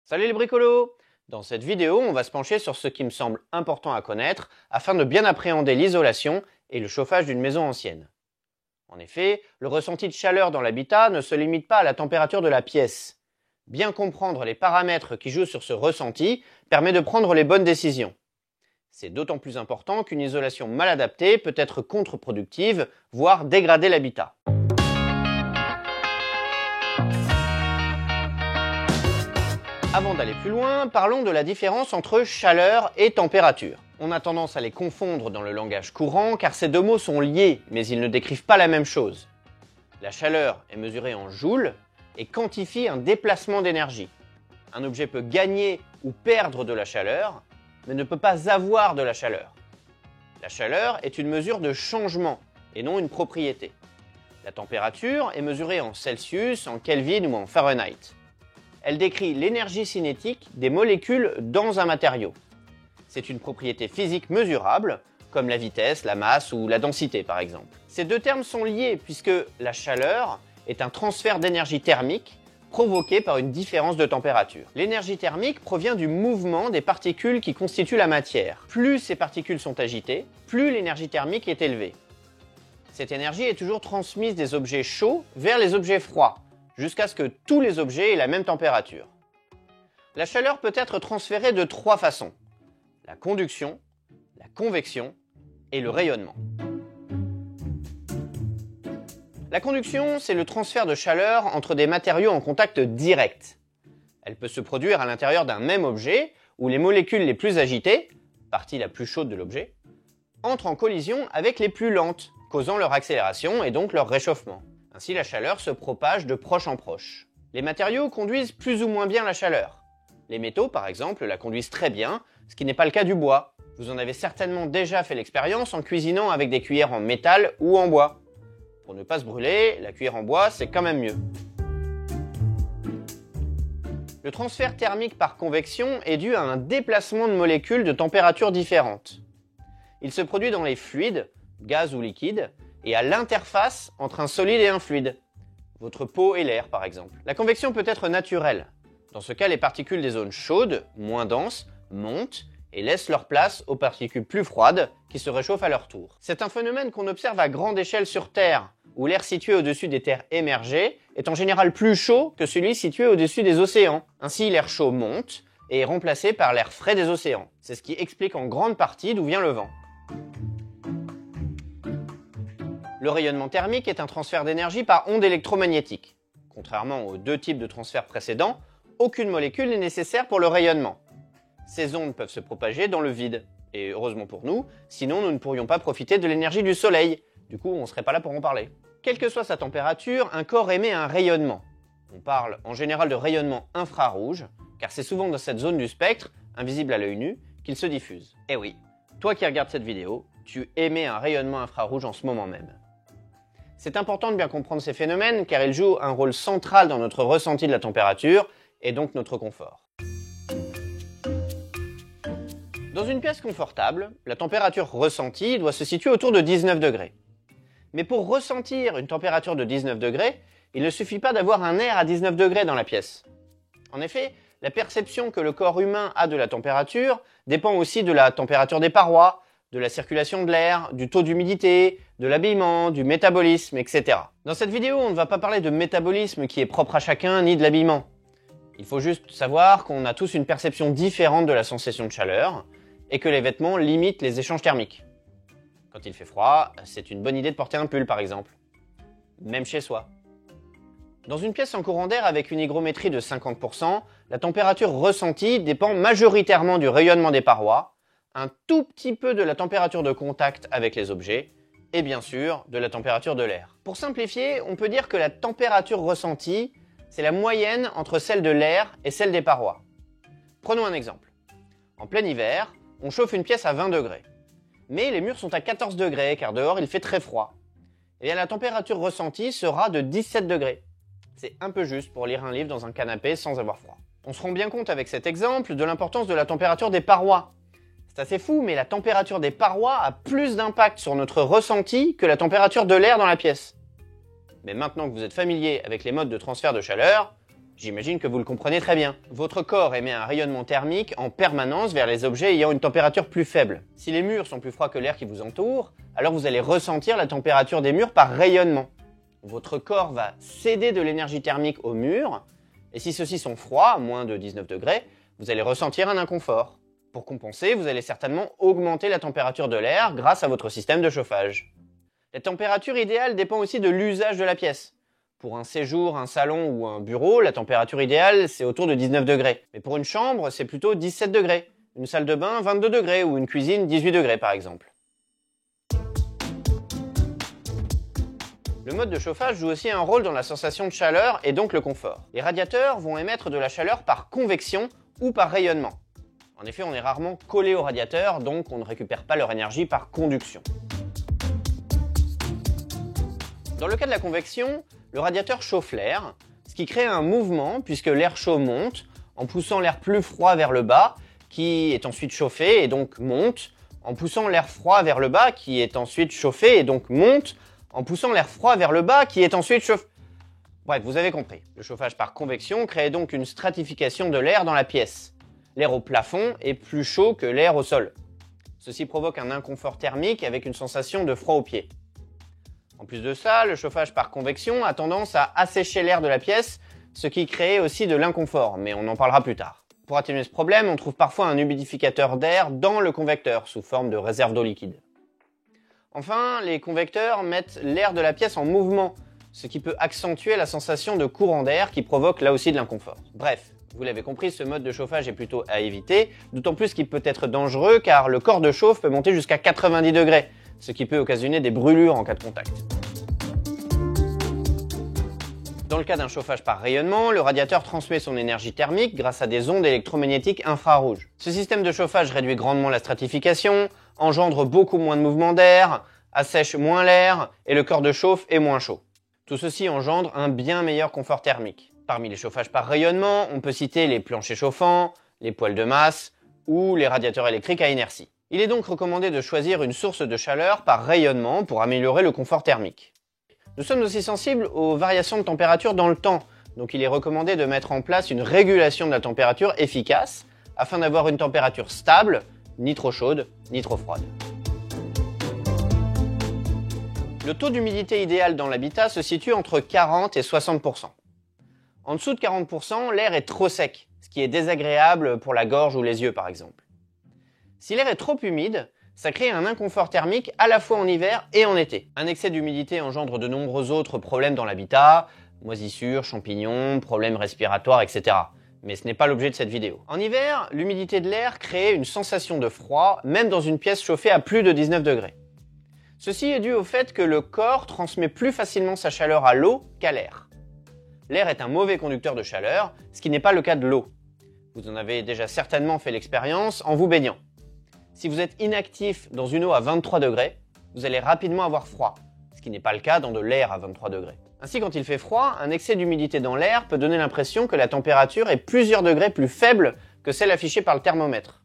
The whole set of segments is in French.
Salut les bricolos! Dans cette vidéo, on va se pencher sur ce qui me semble important à connaître afin de bien appréhender l'isolation et le chauffage d'une maison ancienne. En effet, le ressenti de chaleur dans l'habitat ne se limite pas à la température de la pièce. Bien comprendre les paramètres qui jouent sur ce ressenti permet de prendre les bonnes décisions. C'est d'autant plus important qu'une isolation mal adaptée peut être contre-productive, voire dégrader l'habitat. Avant d'aller plus loin, parlons de la différence entre chaleur et température. On a tendance à les confondre dans le langage courant car ces deux mots sont liés, mais ils ne décrivent pas la même chose. La chaleur est mesurée en joules et quantifie un déplacement d'énergie. Un objet peut gagner ou perdre de la chaleur, mais ne peut pas avoir de la chaleur. La chaleur est une mesure de changement et non une propriété. La température est mesurée en Celsius, en Kelvin ou en Fahrenheit. Elle décrit l'énergie cinétique des molécules dans un matériau. C'est une propriété physique mesurable, comme la vitesse, la masse ou la densité par exemple. Ces deux termes sont liés puisque la chaleur est un transfert d'énergie thermique provoqué par une différence de température. L'énergie thermique provient du mouvement des particules qui constituent la matière. Plus ces particules sont agitées, plus l'énergie thermique est élevée. Cette énergie est toujours transmise des objets chauds vers les objets froids, jusqu'à ce que tous les objets aient la même température. La chaleur peut être transférée de trois façons: la conduction, la convection et le rayonnement. La conduction, c'est le transfert de chaleur entre des matériaux en contact direct. Elle peut se produire à l'intérieur d'un même objet où les molécules les plus agitées, partie la plus chaude de l'objet, entrent en collision avec les plus lentes, causant leur accélération et donc leur réchauffement. Ainsi, la chaleur se propage de proche en proche. Les matériaux conduisent plus ou moins bien la chaleur. Les métaux, par exemple, la conduisent très bien, ce qui n'est pas le cas du bois. Vous en avez certainement déjà fait l'expérience en cuisinant avec des cuillères en métal ou en bois. Pour ne pas se brûler, la cuillère en bois, c'est quand même mieux. Le transfert thermique par convection est dû à un déplacement de molécules de températures différentes. Il se produit dans les fluides, gaz ou liquides, et à l'interface entre un solide et un fluide, votre peau et l'air par exemple. La convection peut être naturelle. Dans ce cas, les particules des zones chaudes, moins denses, montent et laissent leur place aux particules plus froides qui se réchauffent à leur tour. C'est un phénomène qu'on observe à grande échelle sur Terre, où l'air situé au-dessus des terres émergées est en général plus chaud que celui situé au-dessus des océans. Ainsi, l'air chaud monte et est remplacé par l'air frais des océans. C'est ce qui explique en grande partie d'où vient le vent. Le rayonnement thermique est un transfert d'énergie par onde électromagnétique. Contrairement aux deux types de transferts précédents, aucune molécule n'est nécessaire pour le rayonnement. Ces ondes peuvent se propager dans le vide, et heureusement pour nous, sinon nous ne pourrions pas profiter de l'énergie du soleil. Du coup, on ne serait pas là pour en parler. Quelle que soit sa température, un corps émet un rayonnement. On parle en général de rayonnement infrarouge, car c'est souvent dans cette zone du spectre, invisible à l'œil nu, qu'il se diffuse. Eh oui, toi qui regardes cette vidéo, tu émets un rayonnement infrarouge en ce moment même. C'est important de bien comprendre ces phénomènes car ils jouent un rôle central dans notre ressenti de la température et donc notre confort. Dans une pièce confortable, la température ressentie doit se situer autour de 19 degrés. Mais pour ressentir une température de 19 degrés, il ne suffit pas d'avoir un air à 19 degrés dans la pièce. En effet, la perception que le corps humain a de la température dépend aussi de la température des parois, de la circulation de l'air, du taux d'humidité, de l'habillement, du métabolisme, etc. Dans cette vidéo, on ne va pas parler de métabolisme qui est propre à chacun, ni de l'habillement. Il faut juste savoir qu'on a tous une perception différente de la sensation de chaleur, et que les vêtements limitent les échanges thermiques. Quand il fait froid, c'est une bonne idée de porter un pull par exemple. Même chez soi. Dans une pièce en courant d'air avec une hygrométrie de 50%, la température ressentie dépend majoritairement du rayonnement des parois, un tout petit peu de la température de contact avec les objets, et bien sûr de la température de l'air. Pour simplifier, on peut dire que la température ressentie, c'est la moyenne entre celle de l'air et celle des parois. Prenons un exemple. En plein hiver, on chauffe une pièce à 20 degrés. Mais les murs sont à 14 degrés car dehors il fait très froid. Et bien la température ressentie sera de 17 degrés. C'est un peu juste pour lire un livre dans un canapé sans avoir froid. On se rend bien compte avec cet exemple de l'importance de la température des parois. C'est assez fou, mais la température des parois a plus d'impact sur notre ressenti que la température de l'air dans la pièce. Mais maintenant que vous êtes familier avec les modes de transfert de chaleur, J'imagine que vous le comprenez très bien. Votre corps émet un rayonnement thermique en permanence vers les objets ayant une température plus faible. Si les murs sont plus froids que l'air qui vous entoure, alors vous allez ressentir la température des murs par rayonnement. Votre corps va céder de l'énergie thermique aux murs, et si ceux-ci sont froids, moins de 19 degrés, vous allez ressentir un inconfort. Pour compenser, vous allez certainement augmenter la température de l'air grâce à votre système de chauffage. La température idéale dépend aussi de l'usage de la pièce. Pour un séjour, un salon ou un bureau, la température idéale, c'est autour de 19 degrés. Mais pour une chambre, c'est plutôt 17 degrés. Une salle de bain, 22 degrés, ou une cuisine, 18 degrés par exemple. Le mode de chauffage joue aussi un rôle dans la sensation de chaleur et donc le confort. Les radiateurs vont émettre de la chaleur par convection ou par rayonnement. En effet, on est rarement collé au radiateur, donc on ne récupère pas leur énergie par conduction. Dans le cas de la convection, le radiateur chauffe l'air, ce qui crée un mouvement puisque l'air chaud monte en poussant l'air plus froid vers le bas, qui est ensuite chauffé et donc monte, en poussant l'air froid vers le bas, qui est ensuite chauffé et donc monte, en poussant l'air froid vers le bas, qui est ensuite chauffé. Bref, vous avez compris. Le chauffage par convection crée donc une stratification de l'air dans la pièce. L'air au plafond est plus chaud que l'air au sol. Ceci provoque un inconfort thermique avec une sensation de froid aux pieds. En plus de ça, le chauffage par convection a tendance à assécher l'air de la pièce, ce qui crée aussi de l'inconfort, mais on en parlera plus tard. Pour atténuer ce problème, on trouve parfois un humidificateur d'air dans le convecteur, sous forme de réserve d'eau liquide. Enfin, les convecteurs mettent l'air de la pièce en mouvement, ce qui peut accentuer la sensation de courant d'air qui provoque là aussi de l'inconfort. Bref, vous l'avez compris, ce mode de chauffage est plutôt à éviter, d'autant plus qu'il peut être dangereux car le corps de chauffe peut monter jusqu'à 90 degrés, ce qui peut occasionner des brûlures en cas de contact. Dans le cas d'un chauffage par rayonnement, le radiateur transmet son énergie thermique grâce à des ondes électromagnétiques infrarouges. Ce système de chauffage réduit grandement la stratification, engendre beaucoup moins de mouvements d'air, assèche moins l'air et le corps de chauffe est moins chaud. Tout ceci engendre un bien meilleur confort thermique. Parmi les chauffages par rayonnement, on peut citer les planchers chauffants, les poêles de masse ou les radiateurs électriques à inertie. Il est donc recommandé de choisir une source de chaleur par rayonnement pour améliorer le confort thermique. Nous sommes aussi sensibles aux variations de température dans le temps, donc il est recommandé de mettre en place une régulation de la température efficace afin d'avoir une température stable, ni trop chaude, ni trop froide. Le taux d'humidité idéal dans l'habitat se situe entre 40 et 60%. En dessous de 40%, l'air est trop sec, ce qui est désagréable pour la gorge ou les yeux par exemple. Si l'air est trop humide, ça crée un inconfort thermique à la fois en hiver et en été. Un excès d'humidité engendre de nombreux autres problèmes dans l'habitat, moisissures, champignons, problèmes respiratoires, etc. Mais ce n'est pas l'objet de cette vidéo. En hiver, l'humidité de l'air crée une sensation de froid, même dans une pièce chauffée à plus de 19 degrés. Ceci est dû au fait que le corps transmet plus facilement sa chaleur à l'eau qu'à l'air. L'air est un mauvais conducteur de chaleur, ce qui n'est pas le cas de l'eau. Vous en avez déjà certainement fait l'expérience en vous baignant. Si vous êtes inactif dans une eau à 23 degrés, vous allez rapidement avoir froid, ce qui n'est pas le cas dans de l'air à 23 degrés. Ainsi, quand il fait froid, un excès d'humidité dans l'air peut donner l'impression que la température est plusieurs degrés plus faible que celle affichée par le thermomètre.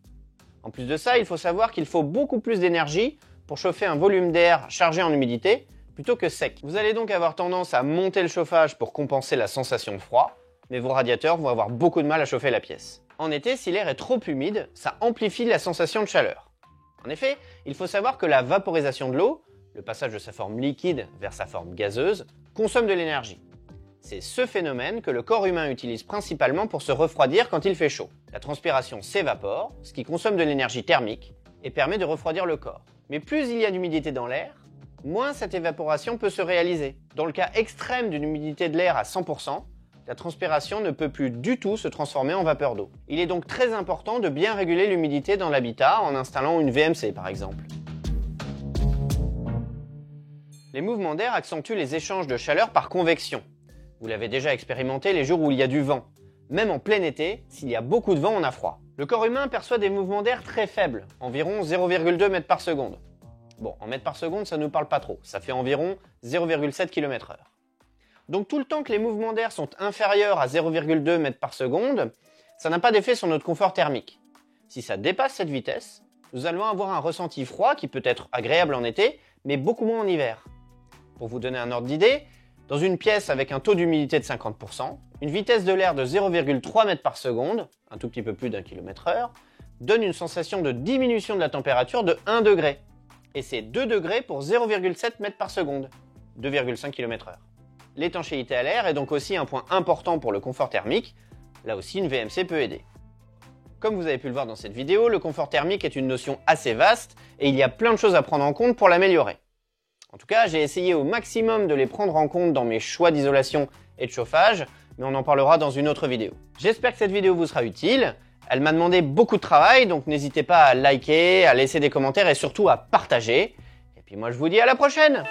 En plus de ça, il faut savoir qu'il faut beaucoup plus d'énergie pour chauffer un volume d'air chargé en humidité plutôt que sec. Vous allez donc avoir tendance à monter le chauffage pour compenser la sensation de froid, mais vos radiateurs vont avoir beaucoup de mal à chauffer la pièce. En été, si l'air est trop humide, ça amplifie la sensation de chaleur. En effet, il faut savoir que la vaporisation de l'eau, le passage de sa forme liquide vers sa forme gazeuse, consomme de l'énergie. C'est ce phénomène que le corps humain utilise principalement pour se refroidir quand il fait chaud. La transpiration s'évapore, ce qui consomme de l'énergie thermique et permet de refroidir le corps. Mais plus il y a d'humidité dans l'air, moins cette évaporation peut se réaliser. Dans le cas extrême d'une humidité de l'air à 100%, la transpiration ne peut plus du tout se transformer en vapeur d'eau. Il est donc très important de bien réguler l'humidité dans l'habitat en installant une VMC par exemple. Les mouvements d'air accentuent les échanges de chaleur par convection. Vous l'avez déjà expérimenté les jours où il y a du vent. Même en plein été, s'il y a beaucoup de vent, on a froid. Le corps humain perçoit des mouvements d'air très faibles, environ 0,2 mètres par seconde. Bon, en mètres par seconde, ça ne nous parle pas trop, ça fait environ 0,7 km/h. Donc tout le temps que les mouvements d'air sont inférieurs à 0,2 mètres par seconde, ça n'a pas d'effet sur notre confort thermique. Si ça dépasse cette vitesse, nous allons avoir un ressenti froid qui peut être agréable en été, mais beaucoup moins en hiver. Pour vous donner un ordre d'idée, Dans une pièce avec un taux d'humidité de 50%, une vitesse de l'air de 0,3 m par seconde, un tout petit peu plus d'1 km/h, donne une sensation de diminution de la température de 1 degré. Et c'est 2 degrés pour 0,7 m par seconde, 2,5 km/h. L'étanchéité à l'air est donc aussi un point important pour le confort thermique. Là aussi, une VMC peut aider. Comme vous avez pu le voir dans cette vidéo, le confort thermique est une notion assez vaste et il y a plein de choses à prendre en compte pour l'améliorer. En tout cas, j'ai essayé au maximum de les prendre en compte dans mes choix d'isolation et de chauffage, mais on en parlera dans une autre vidéo. J'espère que cette vidéo vous sera utile. Elle m'a demandé beaucoup de travail, donc n'hésitez pas à liker, à laisser des commentaires et surtout à partager. Et puis moi je vous dis à la prochaine!